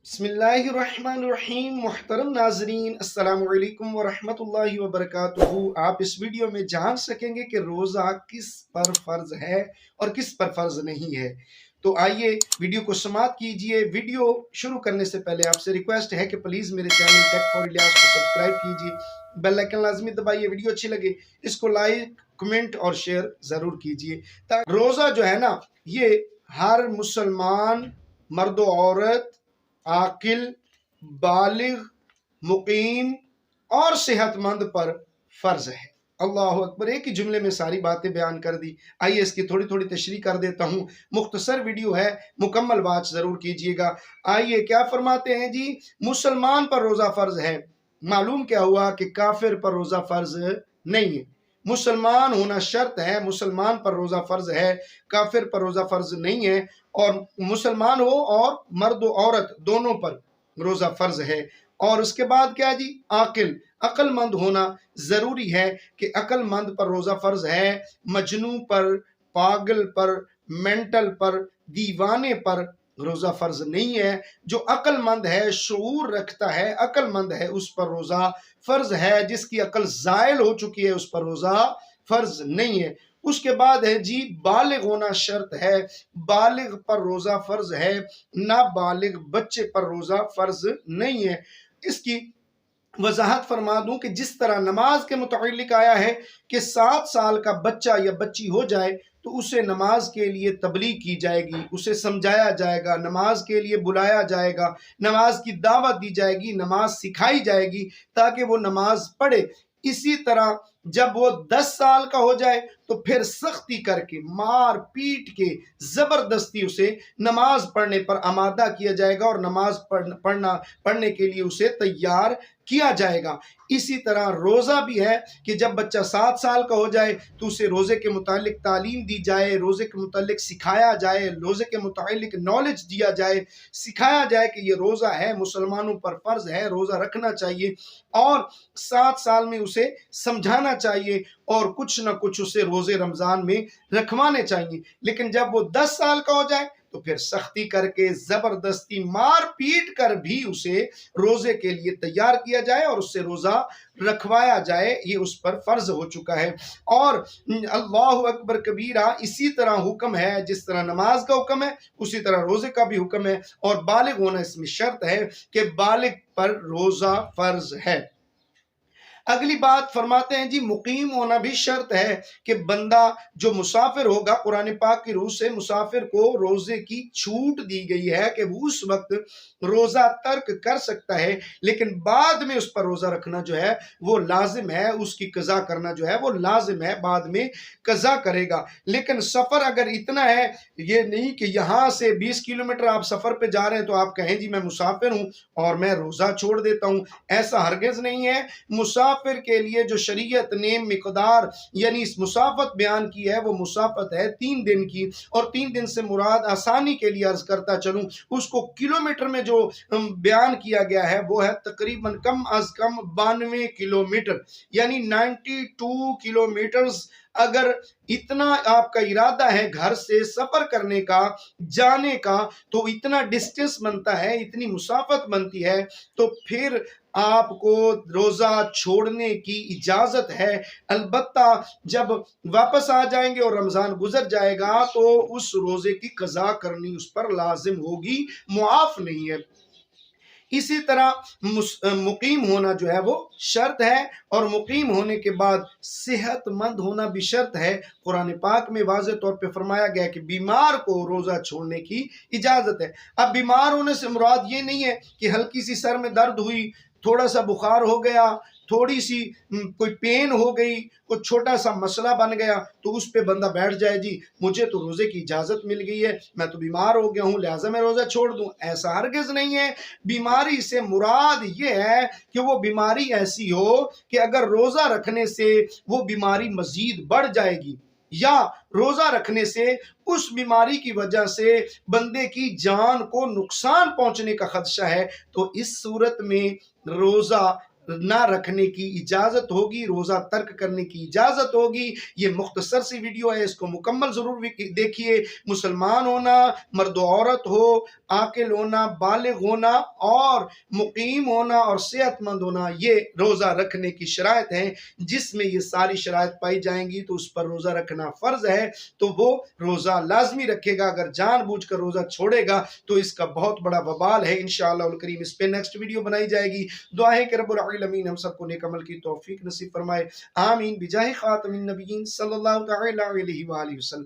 बिस्मिल्लाहिर्रहमानिर्रहीम। मुहतरम नाजरीन, अस्सलामु अलैकुम वरहमतुल्लाहि वबरकातुहू। आप इस वीडियो में जान सकेंगे कि रोज़ा किस पर फ़र्ज़ है और किस पर फ़र्ज़ नहीं है। तो आइए वीडियो को समाप्त कीजिए। वीडियो शुरू करने से पहले आपसे रिक्वेस्ट है कि प्लीज़ मेरे चैनल टेक फॉर इलियास को सब्सक्राइब कीजिए, बेल आइकन लाजमी दबाइए, वीडियो अच्छी लगे इसको लाइक कमेंट और शेयर ज़रूर कीजिए। रोज़ा जो है ना, ये हर मुसलमान मर्द औरत, आकिल, बालिग, मुकीम और सेहतमंद पर फ़र्ज है। अल्लाह अकबर। एक ही जुमले में सारी बातें बयान कर दी। आइए इसकी थोड़ी थोड़ी तशरीह कर देता हूँ। मुख्तसर वीडियो है, मुकम्मल वाच ज़रूर कीजिएगा। आइए क्या फरमाते हैं जी, मुसलमान पर रोज़ा फ़र्ज है। मालूम क्या हुआ कि काफिर पर रोज़ा फ़र्ज नहीं है। मुसलमान होना शर्त है, मुसलमान पर रोज़ा फ़र्ज है, काफिर पर रोज़ा फ़र्ज नहीं है। और मुसलमान हो और मर्द औरत दोनों पर रोज़ा फ़र्ज है। और उसके बाद क्या जी, आकिल, अक्लमंद होना ज़रूरी है कि अक्लमंद पर रोज़ा फ़र्ज है। मजनू पर, पागल पर, मेंटल पर, दीवाने पर रोज़ा फ़र्ज नहीं है। जो अक्लमंद है, शऊर रखता है, अक्लमंद है, उस पर रोज़ा फ़र्ज है। जिसकी अक्ल ज़ायल हो चुकी है उस पर रोज़ा फ़र्ज नहीं है। उसके बाद है जी, बालिग होना शर्त है। बालिग पर रोज़ा फ़र्ज है, नाबालिग बच्चे पर रोज़ा फ़र्ज नहीं है। इसकी वजाहत फरमा दूं कि जिस तरह नमाज के मुतालिक आया है कि 7 साल का बच्चा या बच्ची हो जाए तो उसे नमाज के लिए तबलीग की जाएगी, उसे समझाया जाएगा, नमाज के लिए बुलाया जाएगा, नमाज की दावत दी जाएगी, नमाज सिखाई जाएगी ताकि वो नमाज पढ़े। इसी तरह जब वो 10 साल का हो जाए तो फिर सख्ती करके, मार पीट के, जबरदस्ती उसे नमाज पढ़ने पर आमादा किया जाएगा और नमाज पढ़ने के लिए उसे तैयार किया जाएगा। इसी तरह रोज़ा भी है कि जब बच्चा 7 साल का हो जाए तो उसे रोज़े के मुतालिक तालीम दी जाए, रोज़े के मुतालिक सिखाया जाए, रोज़े के मुतालिक नॉलेज दिया जाए, सिखाया जाए कि ये रोज़ा है, मुसलमानों पर फ़र्ज़ है, रोज़ा रखना चाहिए। और 7 साल में उसे समझाना चाहिए और कुछ ना कुछ उसे रोज़े रमज़ान में रखवाने चाहिए। लेकिन जब वो 10 साल का हो जाए तो फिर सख्ती करके, जबरदस्ती मार पीट कर भी उसे रोजे के लिए तैयार किया जाए और उससे रोजा रखवाया जाए। ये उस पर फर्ज हो चुका है। और अल्लाहु अकबर कबीरा, इसी तरह हुक्म है, जिस तरह नमाज का हुक्म है उसी तरह रोजे का भी हुक्म है। और बालिग होना इसमें शर्त है कि बालिग पर रोजा फर्ज है। अगली बात फरमाते हैं जी, मुकीम होना भी शर्त है कि बंदा जो मुसाफिर होगा, कुरान पाक की रूह से मुसाफिर को रोजे की छूट दी गई है कि वो उस वक्त रोजा तर्क कर सकता है, लेकिन बाद में उस पर रोजा रखना जो है वो लाजिम है, उसकी कज़ा करना जो है वो लाजिम है, बाद में कज़ा करेगा। लेकिन सफर अगर इतना है, ये नहीं कि यहाँ से 20 किलोमीटर आप सफर पे जा रहे हैं तो आप कहें जी मैं मुसाफिर हूँ और मैं रोजा छोड़ देता हूँ, ऐसा हरगिज़ नहीं है। मुसाफिर के लिए जो शरीयत ने मिकदार यानी इस मुसाफत बयान की है वो मुसाफत है 3 दिन की। और 3 दिन से मुराद आसानी के लिए अर्ज करता चलूं, उसको किलोमीटर में जो बयान किया गया है वो है तकरीबन कम अज कम 92 किलोमीटर, यानी 92 किलोमीटर्स। अगर इतना आपका इरादा है घर से सफर करने का, जाने का, तो इतना डिस्टेंस बनता है, इतनी मुसाफत बनती है, तो फिर आपको रोजा छोड़ने की इजाजत है। अलबत्ता जब वापस आ जाएंगे और रमजान गुजर जाएगा तो उस रोजे की कज़ा करनी उस पर लाजिम होगी, मुआफ नहीं है। इसी तरह मुकीम होना जो है वो शर्त है और मुकीम होने के बाद सेहतमंद होना भी शर्त है। कुरान पाक में वाज़ेह तौर पे फरमाया गया कि बीमार को रोज़ा छोड़ने की इजाज़त है। अब बीमार होने से मुराद ये नहीं है कि हल्की सी सर में दर्द हुई, थोड़ा सा बुखार हो गया, थोड़ी सी कोई पेन हो गई, कुछ छोटा सा मसला बन गया तो उस पे बंदा बैठ जाए जी मुझे तो रोज़े की इजाज़त मिल गई है, मैं तो बीमार हो गया हूँ लिहाजा मैं रोज़ा छोड़ दूँ, ऐसा हरगिज़ नहीं है। बीमारी से मुराद ये है कि वो बीमारी ऐसी हो कि अगर रोज़ा रखने से वो बीमारी मज़ीद बढ़ जाएगी या रोज़ा रखने से उस बीमारी की वजह से बंदे की जान को नुकसान पहुंचने का खदशा है, तो इस सूरत में रोज़ा نہ رکھنے کی اجازت ہوگی، روزہ ترک کرنے کی اجازت ہوگی۔ یہ مختصر سی ویڈیو ہے، اس کو مکمل ضرور دیکھیے۔ مسلمان ہونا، مرد و عورت ہو، عاقل ہونا، بالغ ہونا اور مقیم ہونا اور صحت مند ہونا، یہ روزہ رکھنے کی شرائط ہیں۔ جس میں یہ ساری شرائط پائی جائیں گی تو اس پر روزہ رکھنا فرض ہے، تو وہ روزہ لازمی رکھے گا۔ اگر جان بوجھ کر روزہ چھوڑے گا تو اس کا بہت بڑا وبال ہے۔ انشاءاللہ الکریم اس پہ نیکسٹ ویڈیو بنائی جائے گی۔ دعا ہے کہ رب العالمین ہم سب کو نیک عمل کی توفیق نصیب فرمائے، آمین بجاہ خاتم النبیین صلی اللہ تعالی علیہ وآلہ وسلم۔